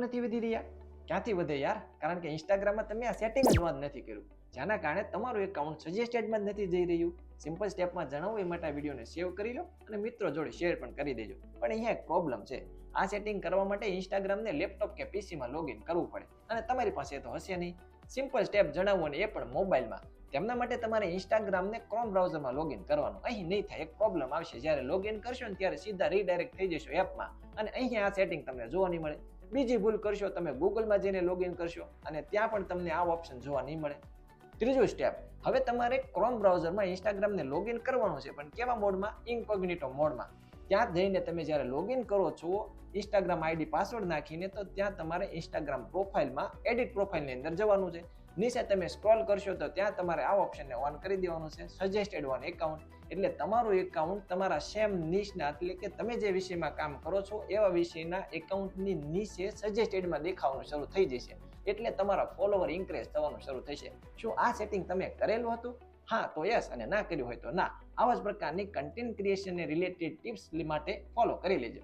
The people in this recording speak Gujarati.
નથી વધી રહ્યા? ક્યાંથી વધે યાર? કારણ કે ઇન્સ્ટાગ્રામમાં તમે આ સેટિંગ જ નથી કર્યું, જેના કારણે તમારું એકાઉન્ટ સજેસ્ટેડમાં જ નથી જઈ રહ્યું. સિમ્પલ સ્ટેપમાં જણાવું એ માટે આ વિડીયોને સેવ કરી લો અને મિત્રો જોડે શેર પણ કરી દેજો. પણ અહીંયા એક પ્રોબ્લેમ છે. આ સેટિંગ કરવા માટે ઇન્સ્ટાગ્રામને લેપટોપ કે પીસીમાં લોગિન કરવું પડે અને તમારી પાસે તો હશે નહીં. સિમ્પલ સ્ટેપ જણાવું અને એ પણ મોબાઈલમાં. તેમના માટે તમારે ઇન્સ્ટાગ્રામને ક્રોમ બ્રાઉઝરમાં લોગિન કરવાનું. અહીં નહીં થાય, એક પ્રોબ્લેમ આવશે. જ્યારે લોગિન કરશો ને ત્યારે સીધા રીડાયરેક્ટ થઈ જશો એપમાં અને અહીંયા આ સેટિંગ તમને જોવા નહીં મળે. બીજી ભૂલ કરશો, તમે ગૂગલમાં જઈને લોગિન કરશો અને ત્યાં પણ તમને આ ઓપ્શન જોવા નહીં મળે. ત્રીજું સ્ટેપ, હવે તમારે ક્રોમ બ્રાઉઝરમાં ઇન્સ્ટાગ્રામને લોગિન કરવાનું છે, પણ કેવા મોડમાં? ઇન્કોગ્નિટો મોડમાં. ત્યાં જઈને તમે જ્યારે લોગિન કરો છો ઇન્સ્ટાગ્રામ આઈડી પાસવર્ડ નાખીને, તો ત્યાં તમારે ઇન્સ્ટાગ્રામ પ્રોફાઇલમાં એડિટ પ્રોફાઇલની અંદર જવાનું છે. નીચે તમે સ્ક્રોલ કરશો તો ત્યાં તમારે આ ઓપ્શનને ઓન કરી દેવાનું છે, સજેસ્ટેડ વન એકાઉન્ટ. એટલે તમારું એકાઉન્ટ તમારા સેમ નિશના, એટલે કે તમે જે વિષયમાં કામ કરો છો એવા વિષયના એકાઉન્ટની નીચે સજેસ્ટેડમાં દેખાવાનું શરૂ થઈ જશે. એટલે તમારા ફોલોવર ઇન્ક્રીઝ થવાનું શરૂ થશે. શું આ સેટિંગ તમે કરેલું હતું? હા તો યસ, અને ના કર્યું હોય તો ના. આવા જ પ્રકારની કન્ટેન્ટ ક્રિએશનને રિલેટેડ ટિપ્સ માટે ફોલો કરી લેજો.